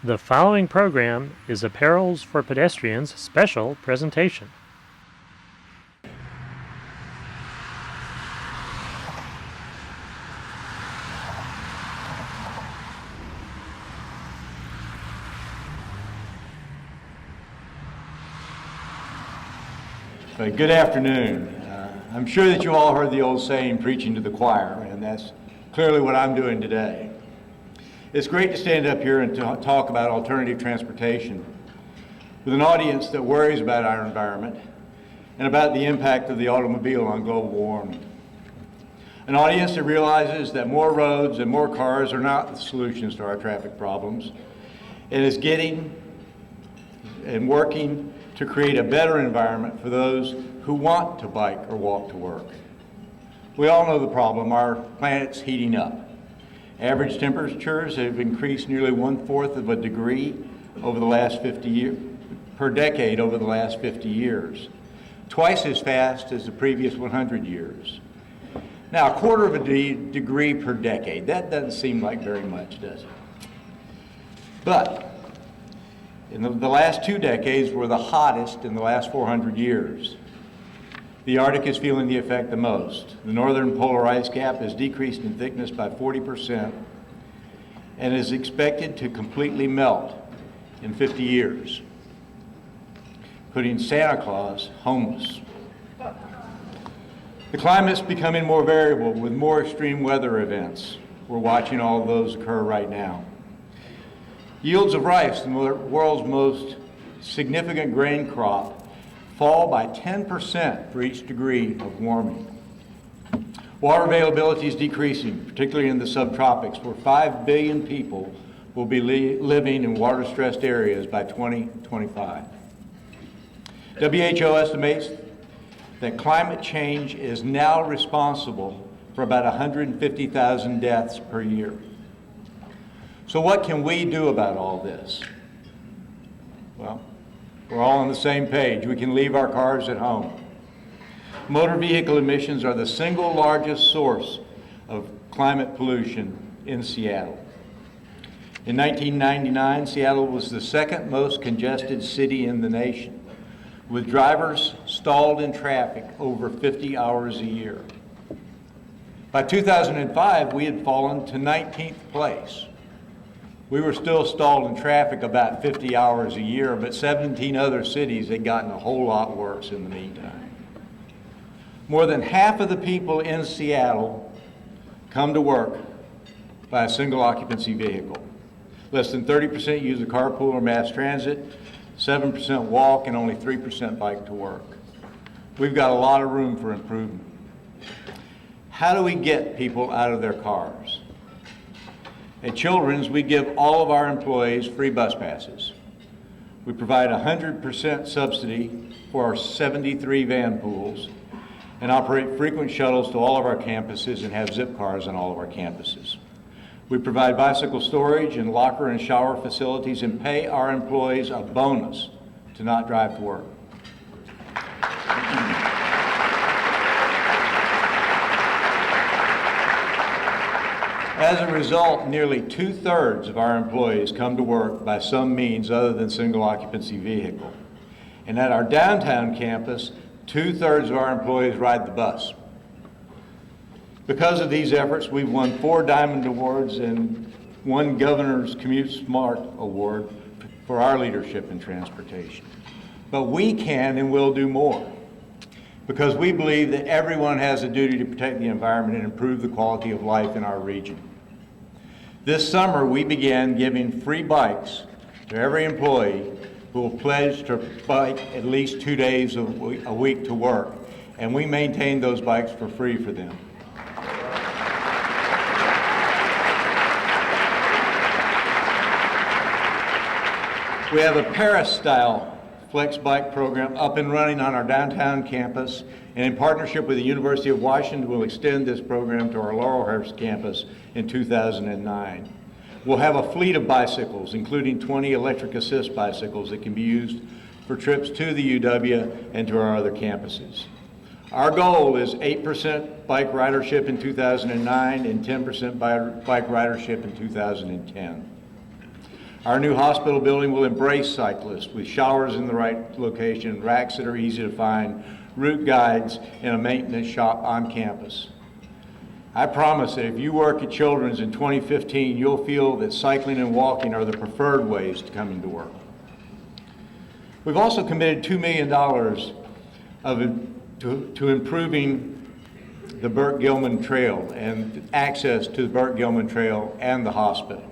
The following program is a Perils for Pedestrians special presentation. Good afternoon. I'm sure that you all heard the old saying, preaching to the choir, and that's clearly what I'm doing today. It's great to stand up here and talk about alternative transportation with an audience that worries about our environment and about the impact of the automobile on global warming. An audience that realizes that more roads and more cars are not the solutions to our traffic problems and is getting and working to create a better environment for those who want to bike or walk to work. We all know the problem. Our planet's heating up. Average temperatures have increased nearly 1/4 of a degree over the last 50 years, per decade over the last 50 years, twice as fast as the previous 100 years. Now, 1/4 of a degree per decade, that doesn't seem like very much, does it? But in the last 2 decades were the hottest in the last 400 years. The Arctic is feeling the effect the most. The northern polar ice cap has decreased in thickness by 40% and is expected to completely melt in 50 years, putting Santa Claus homeless. The climate's becoming more variable with more extreme weather events. We're watching all of those occur right now. Yields of rice, the world's most significant grain crop, fall by 10% for each degree of warming. Water availability is decreasing, particularly in the subtropics, where 5 billion people will be living in water-stressed areas by 2025. WHO estimates that climate change is now responsible for about 150,000 deaths per year. So what can we do about all this? Well, we're all on the same page. We can leave our cars at home. Motor vehicle emissions are the single largest source of climate pollution in Seattle. In 1999, Seattle was the second most congested city in the nation, with drivers stalled in traffic over 50 hours a year. By 2005, we had fallen to 19th place. We were still stalled in traffic about 50 hours a year, but 17 other cities had gotten a whole lot worse in the meantime. More than half of the people in Seattle come to work by a single occupancy vehicle. Less than 30% use a carpool or mass transit, 7% walk, and only 3% bike to work. We've got a lot of room for improvement. How do we get people out of their cars? At Children's, we give all of our employees free bus passes. We provide 100% subsidy for our 73 van pools and operate frequent shuttles to all of our campuses and have zip cars on all of our campuses. We provide bicycle storage and locker and shower facilities and pay our employees a bonus to not drive to work. As a result, nearly 2/3 of our employees come to work by some means other than single occupancy vehicle. And at our downtown campus, 2/3 of our employees ride the bus. Because of these efforts, we've won 4 Diamond Awards and 1 Governor's Commute Smart Award for our leadership in transportation. But we can and will do more, because we believe that everyone has a duty to protect the environment and improve the quality of life in our region. This summer, we began giving free bikes to every employee who will pledge to bike at least 2 days a week to work, and we maintain those bikes for free for them. We have a Paris-style Flex Bike program up and running on our downtown campus, and in partnership with the University of Washington, we'll extend this program to our Laurelhurst campus in 2009. We'll have a fleet of bicycles, including 20 electric assist bicycles that can be used for trips to the UW and to our other campuses. Our goal is 8% bike ridership in 2009 and 10% bike ridership in 2010. Our new hospital building will embrace cyclists with showers in the right location, racks that are easy to find, route guides, and a maintenance shop on campus. I promise that if you work at Children's in 2015, you'll feel that cycling and walking are the preferred ways to coming to work. We've also committed $2 million to improving the Burt-Gilman Trail and access to the Burt-Gilman Trail and the hospital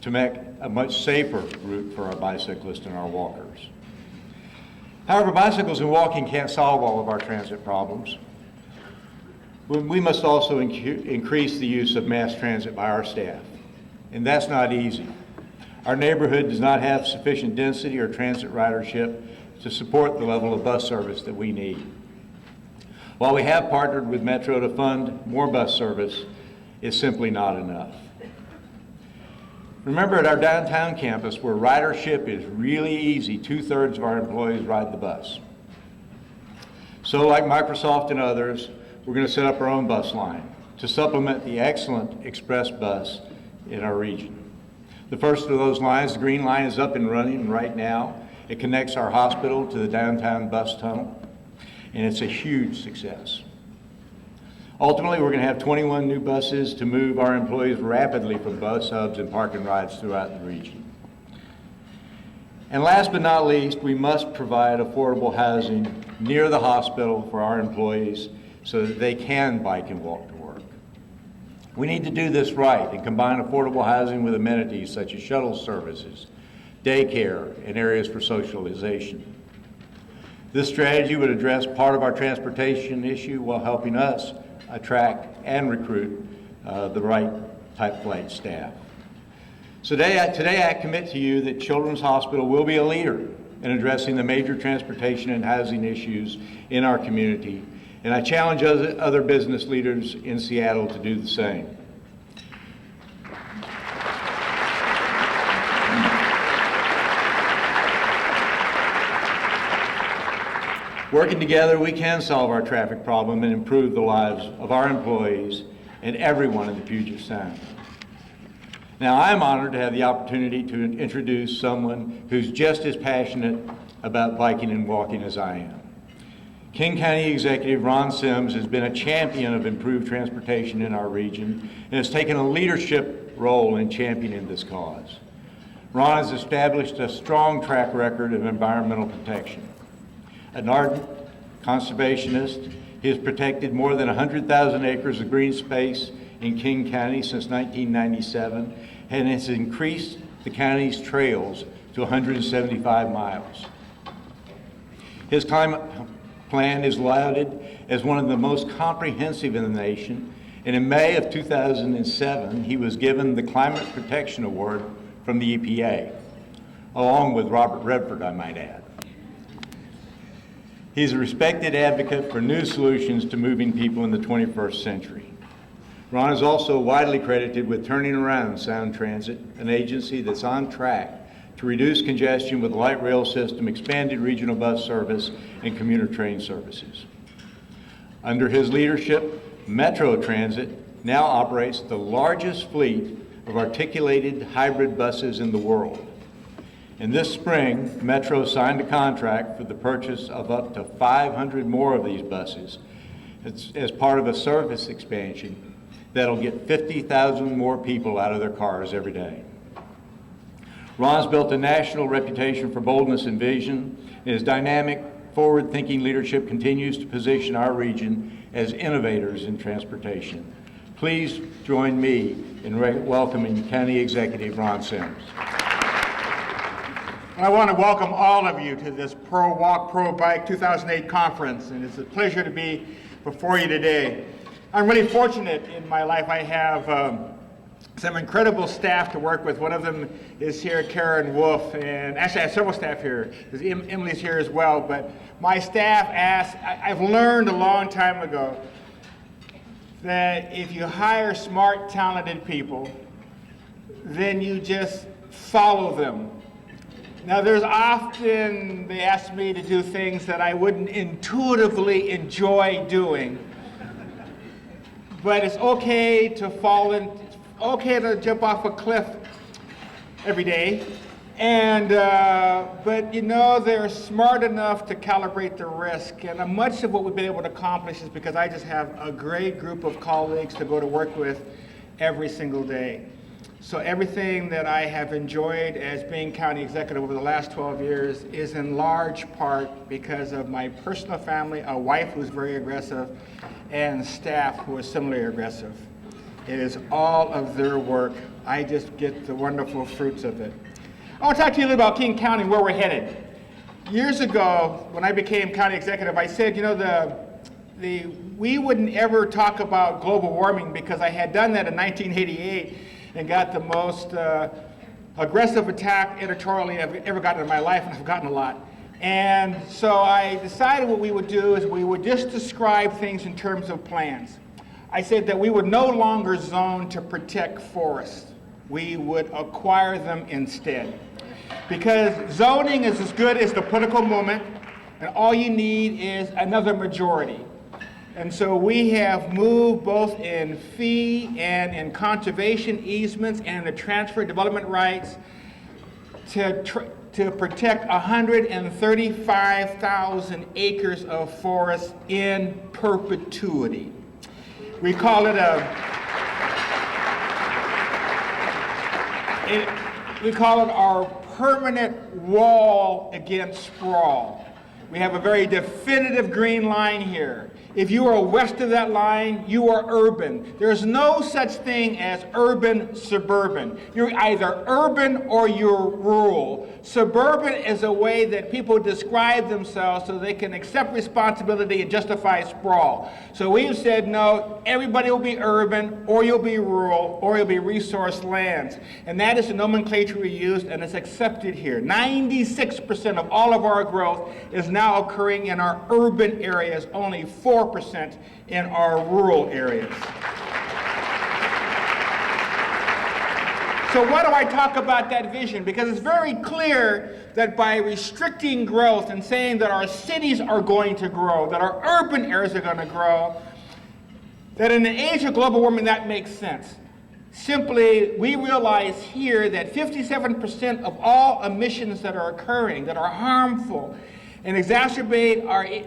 to make a much safer route for our bicyclists and our walkers. However, bicycles and walking can't solve all of our transit problems. We must also increase the use of mass transit by our staff, and that's not easy. Our neighborhood does not have sufficient density or transit ridership to support the level of bus service that we need. While we have partnered with Metro to fund more bus service, it's simply not enough. Remember, at our downtown campus, where ridership is really easy, 2/3 of our employees ride the bus. So like Microsoft and others, we're going to set up our own bus line to supplement the excellent express bus in our region. The first of those lines, the Green Line, is up and running right now. It connects our hospital to the downtown bus tunnel, and it's a huge success. Ultimately, we're going to have 21 new buses to move our employees rapidly from bus hubs and park and rides throughout the region. And last but not least, we must provide affordable housing near the hospital for our employees so that they can bike and walk to work. We need to do this right and combine affordable housing with amenities such as shuttle services, daycare, and areas for socialization. This strategy would address part of our transportation issue while helping us attract and recruit the right type flight staff. So today I commit to you that Children's Hospital will be a leader in addressing the major transportation and housing issues in our community, and I challenge other business leaders in Seattle to do the same. Working together, we can solve our traffic problem and improve the lives of our employees and everyone in the Puget Sound. Now, I'm honored to have the opportunity to introduce someone who's just as passionate about biking and walking as I am. King County Executive Ron Sims has been a champion of improved transportation in our region and has taken a leadership role in championing this cause. Ron has established a strong track record of environmental protection. An ardent conservationist, he has protected more than 100,000 acres of green space in King County since 1997 and has increased the county's trails to 175 miles. His climate plan is lauded as one of the most comprehensive in the nation, and in May of 2007, he was given the Climate Protection Award from the EPA, along with Robert Redford, I might add. He's a respected advocate for new solutions to moving people in the 21st century. Ron is also widely credited with turning around Sound Transit, an agency that's on track to reduce congestion with a light rail system, expanded regional bus service, and commuter train services. Under his leadership, Metro Transit now operates the largest fleet of articulated hybrid buses in the world. And this spring, Metro signed a contract for the purchase of up to 500 more of these buses as part of a service expansion that'll get 50,000 more people out of their cars every day. Ron's built a national reputation for boldness and vision, and his dynamic, forward-thinking leadership continues to position our region as innovators in transportation. Please join me in welcoming County Executive Ron Sims. And I want to welcome all of you to this ProWalk, ProBike 2008 conference, and it's a pleasure to be before you today. I'm really fortunate in my life. I have some incredible staff to work with. One of them is here, Karen Wolf, and actually I have several staff here. Emily's here as well, but my staff I've learned a long time ago that if you hire smart, talented people, then you just follow them. Now, there's often, they ask me to do things that I wouldn't intuitively enjoy doing, but it's okay to fall in, okay to jump off a cliff every day. And, but you know, they're smart enough to calibrate the risk. And much of what we've been able to accomplish is because I just have a great group of colleagues to go to work with every single day. So everything that I have enjoyed as being county executive over the last 12 years is in large part because of my personal family, a wife who's very aggressive, and staff who are similarly aggressive. It is all of their work. I just get the wonderful fruits of it. I want to talk to you a little about King County and where we're headed. Years ago, when I became county executive, I said, you know, we wouldn't ever talk about global warming because I had done that in 1988 and got the most aggressive attack editorially I've ever gotten in my life, and I've gotten a lot. And so I decided what we would do is we would just describe things in terms of plans. I said that we would no longer zone to protect forests. We would acquire them instead. Because zoning is as good as the political movement, and all you need is another majority. And so we have moved both in fee and in conservation easements and the transfer development rights to protect 135,000 acres of forest in perpetuity. We call it our permanent wall against sprawl. We have a very definitive green line here. If you are west of that line, you are urban. There's no such thing as urban suburban. You're either urban or you're rural. Suburban is a way that people describe themselves so they can accept responsibility and justify sprawl. So we've said, no, everybody will be urban, or you'll be rural, or you'll be resource lands. And that is the nomenclature we used, and it's accepted here. 96% of all of our growth is now occurring in our urban areas, only 4% in our rural areas. So why do I talk about that vision? Because it's very clear that by restricting growth and saying that our cities are going to grow, that our urban areas are going to grow, that in an age of global warming that makes sense. Simply, we realize here that 57% of all emissions that are occurring, that are harmful, and exacerbate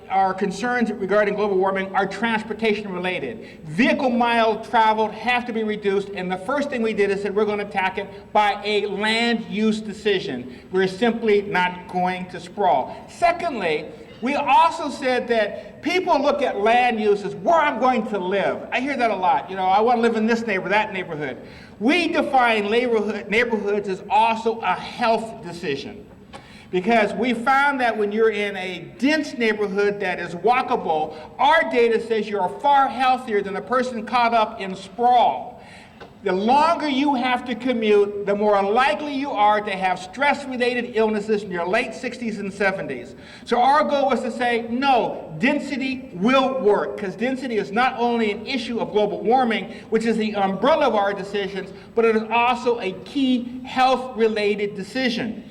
our concerns regarding global warming are transportation related. Vehicle miles traveled have to be reduced, and the first thing we did is said we're going to attack it by a land use decision. We're simply not going to sprawl. Secondly, we also said that people look at land use as where I'm going to live. I hear that a lot. You know, I want to live in this neighborhood, that neighborhood. We define neighborhoods as also a health decision. Because we found that when you're in a dense neighborhood that is walkable, our data says you're far healthier than a person caught up in sprawl. The longer you have to commute, the more likely you are to have stress-related illnesses in your late 60s and 70s. So our goal was to say, no, density will work, because density is not only an issue of global warming, which is the umbrella of our decisions, but it is also a key health-related decision.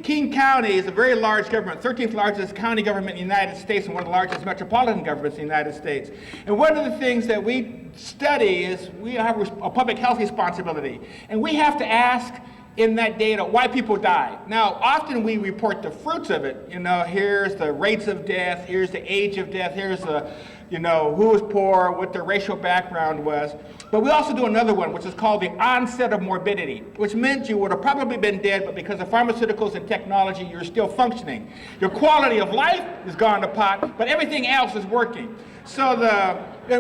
King County is a very large government, 13th largest county government in the United States and one of the largest metropolitan governments in the United States. And one of the things that we study is we have a public health responsibility. And we have to ask in that data why people die. Now, often we report the fruits of it. You know, here's the rates of death, here's the age of death, here's the, you know, who was poor, what their racial background was. But we also do another one, which is called the onset of morbidity, which meant you would have probably been dead, but because of pharmaceuticals and technology, you're still functioning. Your quality of life is gone to pot, but everything else is working. So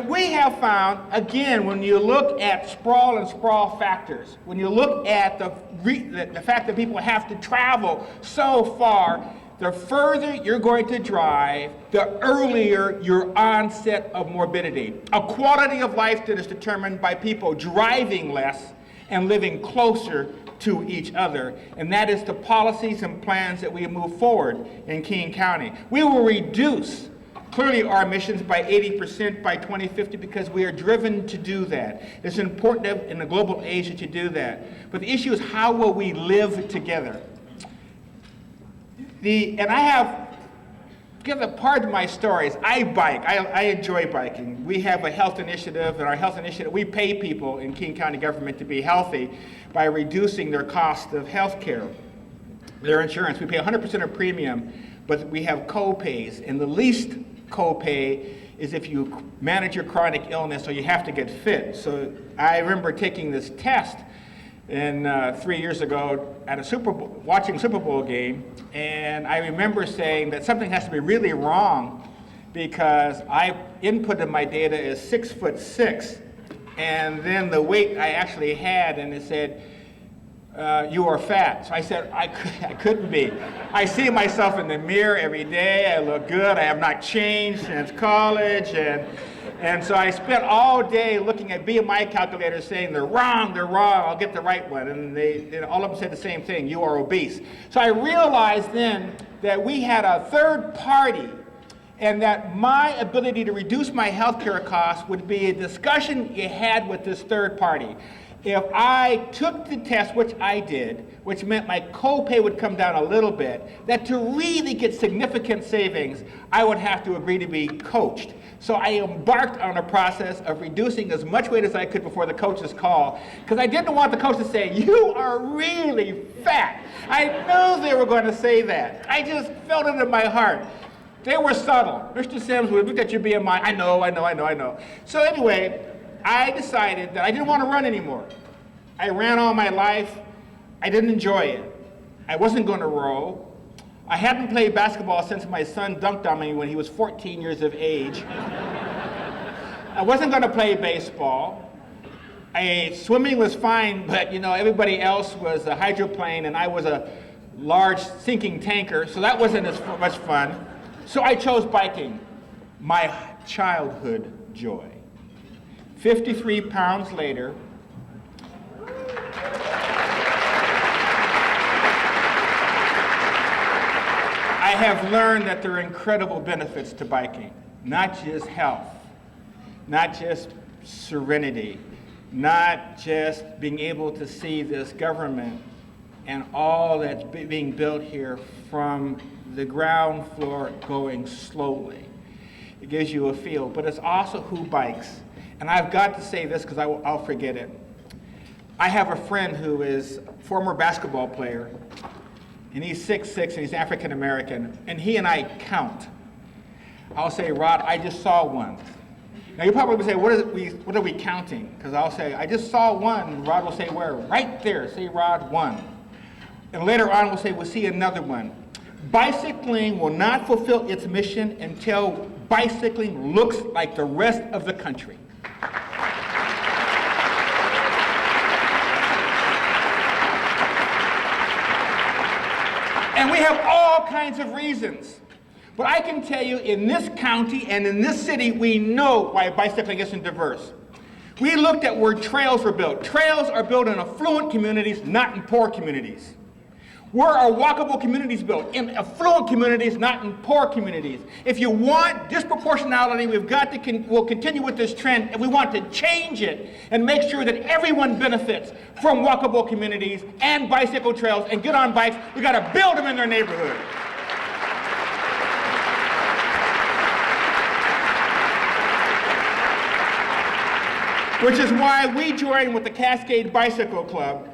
we have found, again, when you look at sprawl and sprawl factors, when you look at the fact that people have to travel so far, the further you're going to drive, the earlier your onset of morbidity. A quality of life that is determined by people driving less and living closer to each other. And that is the policies and plans that we move forward in King County. We will reduce clearly our emissions by 80% by 2050 because we are driven to do that. It's important in the global age that you do that. But the issue is how will we live together? And I have give a part of my stories. I bike. I enjoy biking. We have a health initiative, and our health initiative, we pay people in King County government to be healthy by reducing their cost of health care, their insurance. We pay 100% of premium, but we have co-pays, and the least co-pay is if you manage your chronic illness or you have to get fit. So I remember taking this test 3 years ago at watching a Super Bowl game, and I remember saying that something has to be really wrong because I inputted my data as 6'6", and then the weight I actually had, and it said, you are fat. So I said, I couldn't be. I see myself in the mirror every day. I look good. I have not changed since college. And so I spent all day looking at BMI calculators saying, they're wrong, I'll get the right one. And all of them said the same thing, you are obese. So I realized then that we had a third party and that my ability to reduce my healthcare costs would be a discussion you had with this third party. If I took the test, which I did, which meant my copay would come down a little bit, that to really get significant savings, I would have to agree to be coached. So I embarked on a process of reducing as much weight as I could before the coach's call, because I didn't want the coach to say, you are really fat. I knew they were going to say that. I just felt it in my heart. They were subtle. Mr. Sims, we looked at your BMI. I know. So anyway, I decided that I didn't want to run anymore. I ran all my life. I didn't enjoy it. I wasn't going to row. I hadn't played basketball since my son dunked on me when he was 14 years of age. I wasn't going to play baseball. Swimming was fine, but everybody else was a hydroplane and I was a large sinking tanker, so that wasn't as much fun. So I chose biking, my childhood joy. 53 pounds later, I have learned that there are incredible benefits to biking. Not just health, not just serenity, not just being able to see this government and all that's being built here from the ground floor going slowly. It gives you a feel, but it's also who bikes. And I've got to say this because I'll forget it. I have a friend who is a former basketball player, and he's 6'6", and he's African American, and he and I count. I'll say, Rod, I just saw one. Now you probably would say, what are we counting? Because I'll say, I just saw one, and Rod will say, where? Right there, say, Rod, one. And later on we'll say, we'll see another one. Bicycling will not fulfill its mission until bicycling looks like the rest of the country. And we have all kinds of reasons. But I can tell you, in this county and in this city, we know why bicycling isn't diverse. We looked at where trails were built. Trails are built in affluent communities, not in poor communities. Where are walkable communities built? In affluent communities, not in poor communities. If you want disproportionality, we'll continue with this trend, and we want to change it and make sure that everyone benefits from walkable communities and bicycle trails and get on bikes. We got to build them in their neighborhood. Which is why we joined with the Cascade Bicycle Club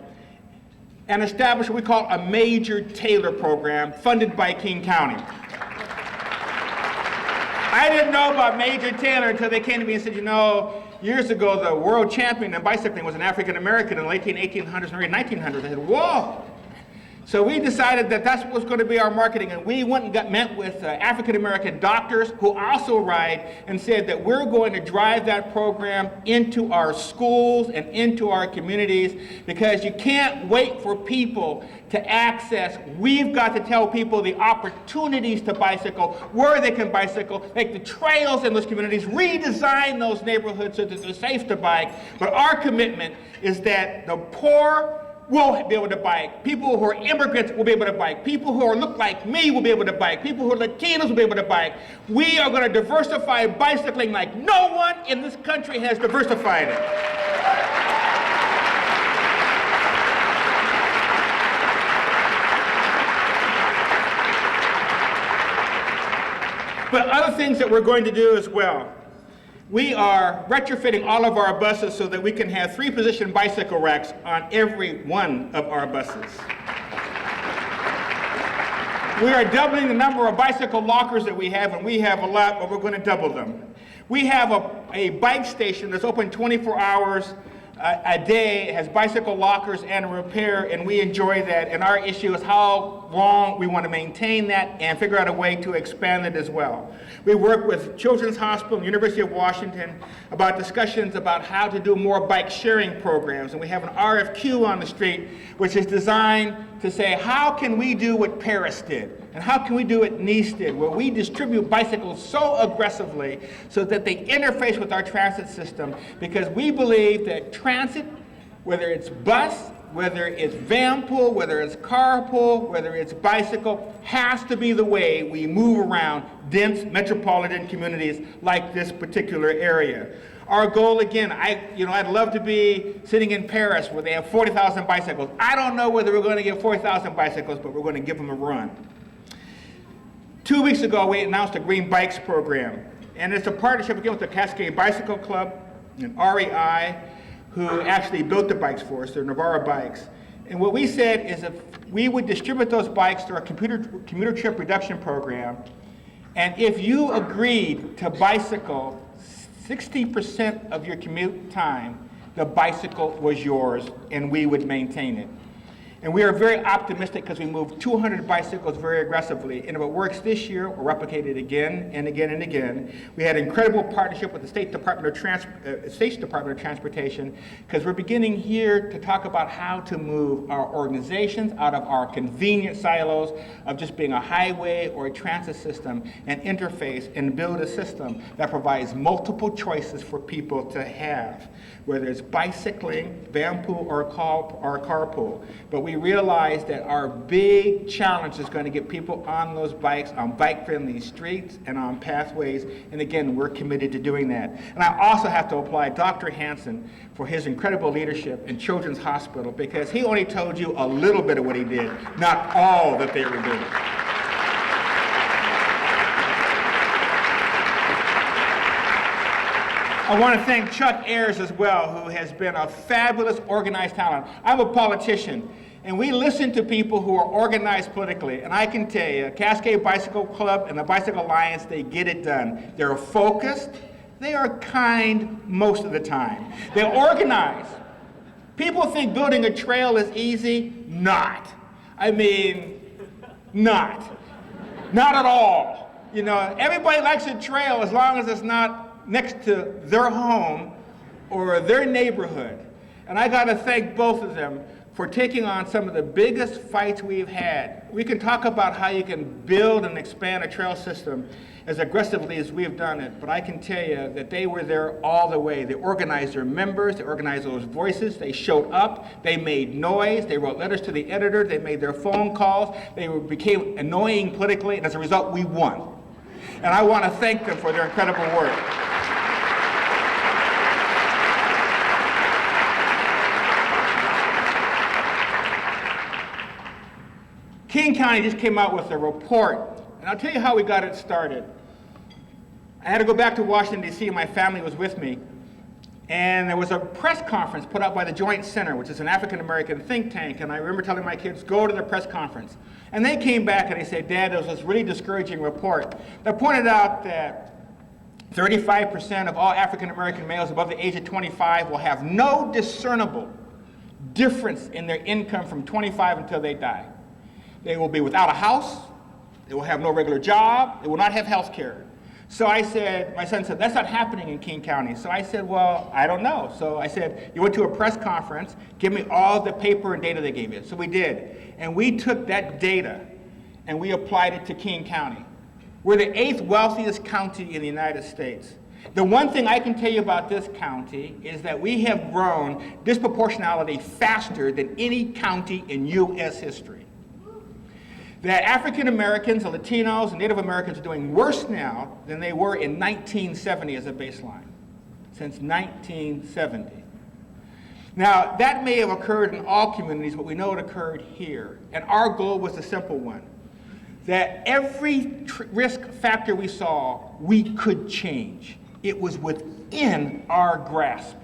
and established what we call a Major Taylor program funded by King County. I didn't know about Major Taylor until they came to me and said, years ago the world champion in bicycling was an African American in the late 1800s and early 1900s. I said, whoa. So we decided that that's what was going to be our marketing, and we went and met with African American doctors who also ride and said that we're going to drive that program into our schools and into our communities because you can't wait for people to access. We've got to tell people the opportunities to bicycle, where they can bicycle, make the trails in those communities, redesign those neighborhoods so that they're safe to bike. But our commitment is that the poor will be able to bike. People who are immigrants will be able to bike. People who look like me will be able to bike. People who are Latinos will be able to bike. We are going to diversify bicycling like no one in this country has diversified it. But other things that we're going to do as well. We are retrofitting all of our buses so that we can have 3-position bicycle racks on every one of our buses. We are doubling the number of bicycle lockers that we have, and we have a lot, but we're going to double them. We have a bike station that's open 24 hours a day. It has bicycle lockers and repair, and we enjoy that. And our issue is how long we want to maintain that and figure out a way to expand it as well. We work with Children's Hospital and University of Washington about discussions about how to do more bike sharing programs. And we have an RFQ on the street which is designed to say, how can we do what Paris did? And how can we do what Nice did, where we distribute bicycles so aggressively so that they interface with our transit system? Because we believe that transit, whether it's bus, whether it's van pool, whether it's carpool, whether it's bicycle, has to be the way we move around dense metropolitan communities like this particular area. Our goal, again, I'd love to be sitting in Paris where they have 40,000 bicycles. I don't know whether we're going to get 40,000 bicycles, but we're going to give them a run. 2 weeks ago, we announced a Green Bikes program, and it's a partnership again with the Cascade Bicycle Club and REI, who actually built the bikes for us. They're Navarra bikes. And what we said is if we would distribute those bikes through our commuter trip reduction program, and if you agreed to bicycle 60% of your commute time, the bicycle was yours, and we would maintain it. And we are very optimistic because we moved 200 bicycles very aggressively. And if it works this year, we'll replicate it again and again and again. We had an incredible partnership with the State Department of Transportation, because we're beginning here to talk about how to move our organizations out of our convenient silos of just being a highway or a transit system and interface and build a system that provides multiple choices for people to have, whether it's bicycling, van pool, or carpool. But we realize that our big challenge is going to get people on those bikes, on bike-friendly streets and on pathways. And again, we're committed to doing that. And I also have to apply Dr. Hansen for his incredible leadership in Children's Hospital, because he only told you a little bit of what he did, not all that they were doing. I want to thank Chuck Ayers as well, who has been a fabulous organized talent. I'm a politician, and we listen to people who are organized politically. And I can tell you, Cascade Bicycle Club and the Bicycle Alliance, they get it done. They're focused. They are kind most of the time. They're organized. People think building a trail is easy. Not. Not at all. You know, everybody likes a trail as long as it's not next to their home or their neighborhood. And I got to thank both of them for taking on some of the biggest fights we've had. We can talk about how you can build and expand a trail system as aggressively as we've done it, but I can tell you that they were there all the way. They organized their members, they organized those voices, they showed up, they made noise, they wrote letters to the editor, they made their phone calls, they became annoying politically, and as a result, we won. And I want to thank them for their incredible work. King County just came out with a report, and I'll tell you how we got it started. I had to go back to Washington, D.C., and my family was with me, and there was a press conference put out by the Joint Center, which is an African-American think tank, and I remember telling my kids, go to the press conference. And they came back and they said, Dad, there was this really discouraging report that pointed out that 35% of all African-American males above the age of 25 will have no discernible difference in their income from 25 until they die. They will be without a house, they will have no regular job, they will not have health care. So I said, my son said, that's not happening in King County. So I said, well, I don't know. So I said, you went to a press conference, give me all the paper and data they gave you. So we did. And we took that data and we applied it to King County. We're the 8th wealthiest county in the United States. The one thing I can tell you about this county is that we have grown disproportionality faster than any county in U.S. history. That African Americans, and Latinos, and Native Americans are doing worse now than they were in 1970 as a baseline, since 1970. Now, that may have occurred in all communities, but we know it occurred here. And our goal was a simple one. that every risk factor we saw, we could change. It was within our grasp.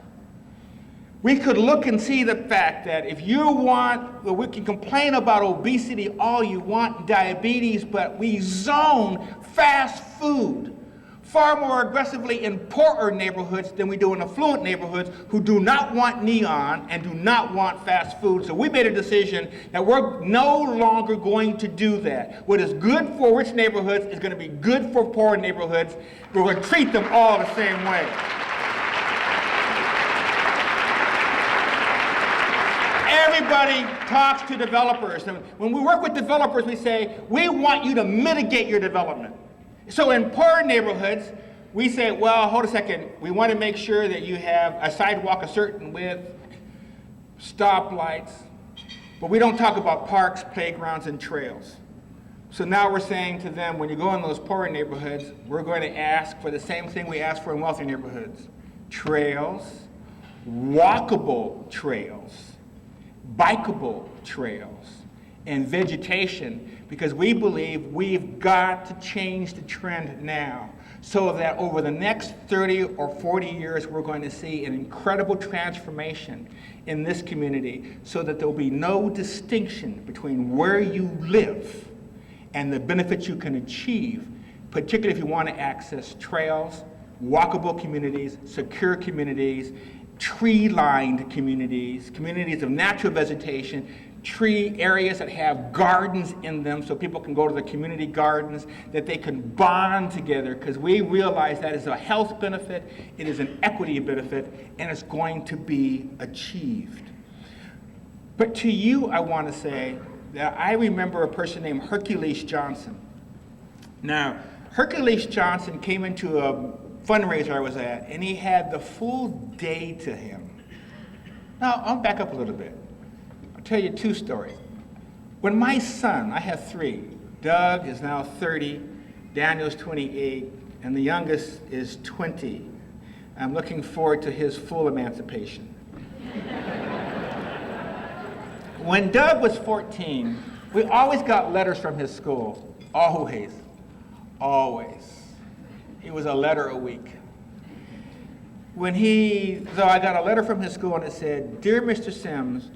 We could look and see the fact that if you want, well, we can complain about obesity all you want, diabetes, but we zone fast food far more aggressively in poorer neighborhoods than we do in affluent neighborhoods who do not want neon and do not want fast food. So we made a decision that we're no longer going to do that. What is good for rich neighborhoods is going to be good for poor neighborhoods. We're going to treat them all the same way. Everybody talks to developers. And when we work with developers, we say, we want you to mitigate your development. So in poor neighborhoods, we say, well, hold a second. We want to make sure that you have a sidewalk a certain width, stoplights, but we don't talk about parks, playgrounds, and trails. So now we're saying to them, when you go in those poorer neighborhoods, we're going to ask for the same thing we ask for in wealthy neighborhoods. Trails, walkable trails, bikeable trails, and vegetation, because we believe we've got to change the trend now so that over the next 30 or 40 years, we're going to see an incredible transformation in this community so that there'll be no distinction between where you live and the benefits you can achieve, particularly if you want to access trails, walkable communities, secure communities, tree-lined communities, communities of natural vegetation, tree areas that have gardens in them so people can go to the community gardens, that they can bond together, because we realize that is a health benefit, it is an equity benefit, and it's going to be achieved. But to you, I want to say that I remember a person named Hercules Johnson. Now, Hercules Johnson came into a fundraiser I was at, and he had the full day to him. Now, I'll back up a little bit. I'll tell you two stories. When my son, I have three, Doug is now 30, Daniel's 28, and the youngest is 20. I'm looking forward to his full emancipation. When Doug was 14, we always got letters from his school. Always. It was a letter a week. So I got a letter from his school and it said, "Dear Mr. Sims,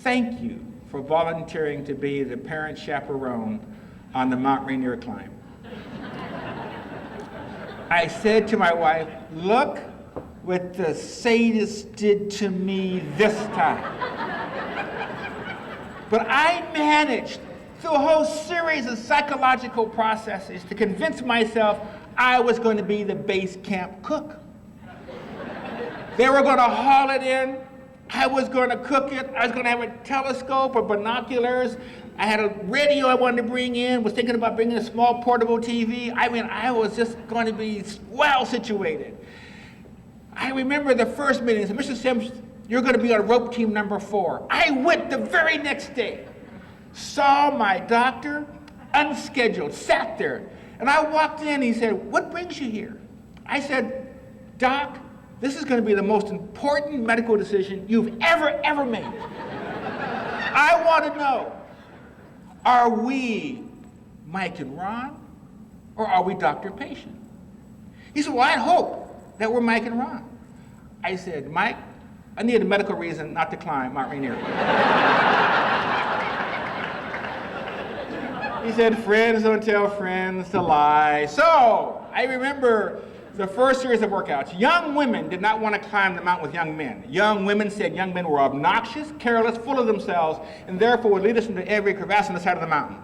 thank you for volunteering to be the parent chaperone on the Mount Rainier climb." I said to my wife, "Look what the sadist did to me this time." But I managed through a whole series of psychological processes to convince myself I was going to be the base camp cook. They were going to haul it in. I was going to cook it. I was going to have a telescope or binoculars. I had a radio I wanted to bring in, was thinking about bringing a small portable TV. I mean, I was just going to be well situated. I remember the first meeting. Said, "Mr. Sims, you're going to be on rope team number 4. I went the very next day, saw my doctor, unscheduled, sat there. And I walked in, he said, "What brings you here?" I said, "Doc, this is going to be the most important medical decision you've ever made. I want to know, are we Mike and Ron, or are we doctor and patient?" He said, "Well, I hope that we're Mike and Ron." I said, "Mike, I need a medical reason not to climb Mount Rainier." He said, "Friends don't tell friends to lie." So I remember the first series of workouts. Young women did not want to climb the mountain with young men. Young women said young men were obnoxious, careless, full of themselves, and therefore would lead us into every crevasse on the side of the mountain.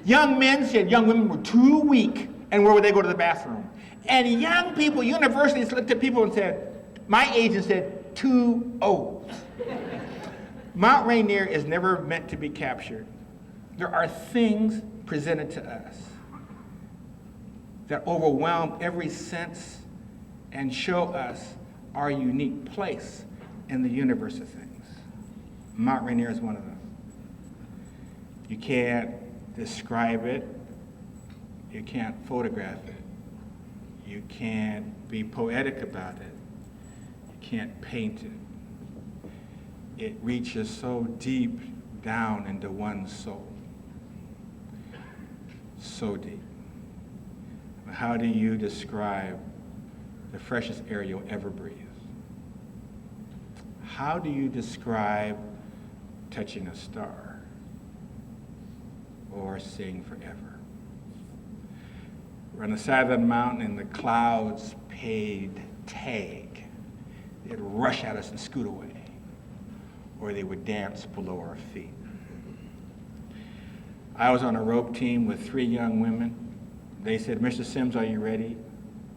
Young men said young women were too weak, and where would they go to the bathroom? And young people, universities looked at people and said, my age, and said, too old. Mount Rainier is never meant to be captured. There are things presented to us that overwhelm every sense and show us our unique place in the universe of things. Mount Rainier is one of them. You can't describe it. You can't photograph it. You can't be poetic about it. You can't paint it. It reaches so deep down into one's soul. so deep. How do you describe the freshest air you'll ever breathe? How do you describe touching a star or seeing forever? We're on the side of the mountain and the clouds paid tag. They'd rush at us and scoot away, or they would dance below our feet. I was on a rope team with 3 young women. They said, "Mr. Sims, are you ready?"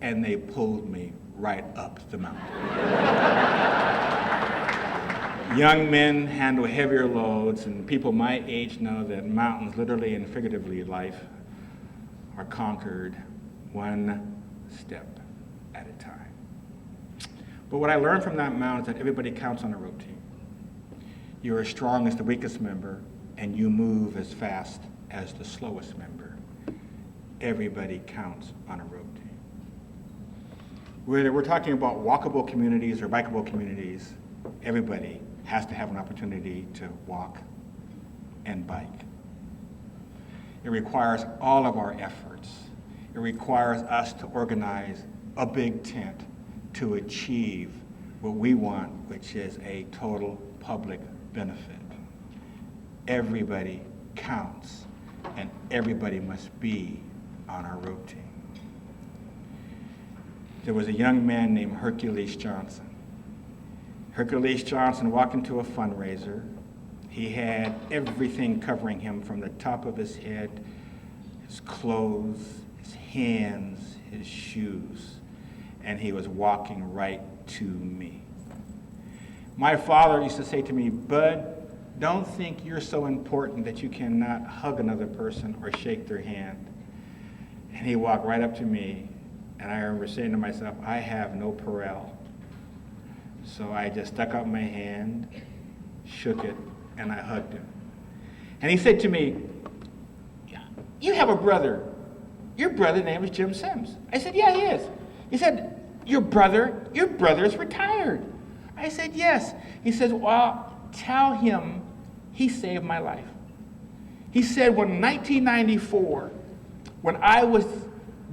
And they pulled me right up the mountain. Young men handle heavier loads, and people my age know that mountains, literally and figuratively, life are conquered one step at a time. But what I learned from that mountain is that everybody counts on a rope team. You're as strong as the weakest member, and you move as fast as the slowest member. Everybody counts on a rope team. Whether we're talking about walkable communities or bikeable communities, everybody has to have an opportunity to walk and bike. It requires all of our efforts. It requires us to organize a big tent to achieve what we want, which is a total public benefit. Everybody counts, and everybody must be on our rope team. There was a young man named Hercules Johnson. Hercules Johnson walked into a fundraiser. He had everything covering him from the top of his head, his clothes, his hands, his shoes, and he was walking right to me. My father used to say to me, "Bud, don't think you're so important that you cannot hug another person or shake their hand." And he walked right up to me, and I remember saying to myself, I have no Perel. So I just stuck out my hand, shook it, and I hugged him. And he said to me, "You have a brother. Your brother's name is Jim Sims." I said, "Yeah, he is." He said, your brother's retired." I said, "Yes." He said, "Well, tell him he saved my life." He said, when 1994, when I was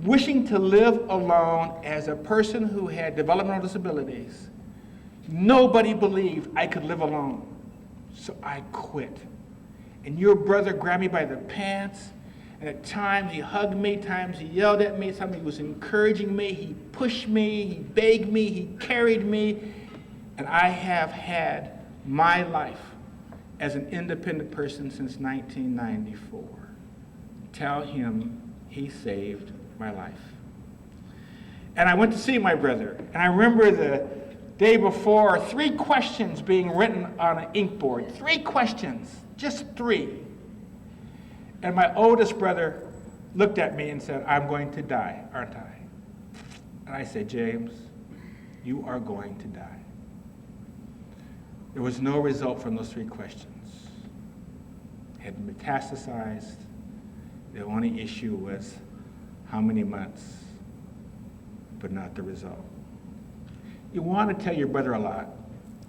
wishing to live alone as a person who had developmental disabilities, nobody believed I could live alone. So I quit. And your brother grabbed me by the pants, and at times he hugged me, times he yelled at me, sometimes he was encouraging me, he pushed me, he begged me, he carried me, and I have had my life as an independent person since 1994. Tell him he saved my life. And I went to see my brother, and I remember the day before, 3 questions being written on an ink board. 3 questions, just 3. And my oldest brother looked at me and said, "I'm going to die, aren't I?" And I said, "James, you are going to die." There was no result from those 3 questions. It had metastasized. The only issue was how many months, but not the result. You want to tell your brother a lot.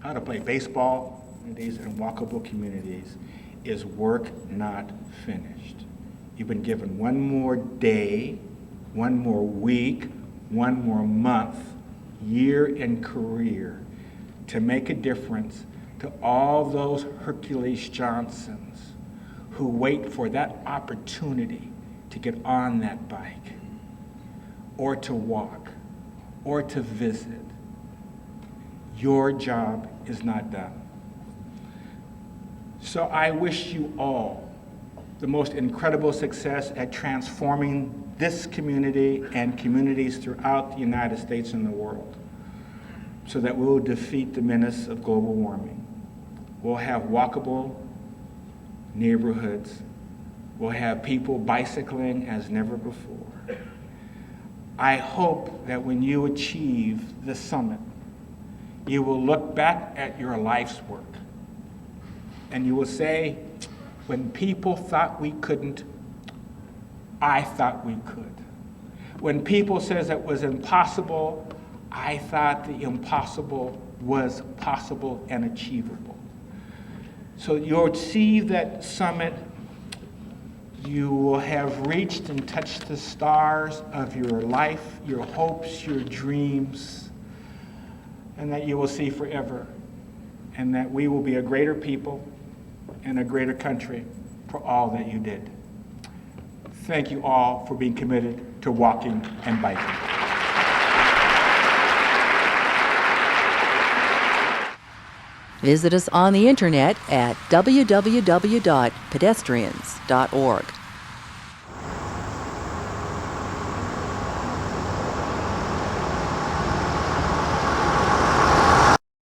How to play baseball in these walkable communities is work not finished. You've been given one more day, one more week, one more month, year, and career to make a difference to all those Hercules Johnsons who wait for that opportunity to get on that bike, or to walk, or to visit. Your job is not done. So I wish you all the most incredible success at transforming this community and communities throughout the United States and the world, so that we'll defeat the menace of global warming. We'll have walkable neighborhoods. We'll have people bicycling as never before. I hope that when you achieve the summit, you will look back at your life's work and you will say, when people thought we couldn't, I thought we could. When people says it was impossible, I thought the impossible was possible and achievable. So you'll see that summit you will have reached and touched the stars of your life, your hopes, your dreams, and that you will see forever, and that we will be a greater people and a greater country for all that you did. Thank you all for being committed to walking and biking. Visit us on the internet at www.pedestrians.org.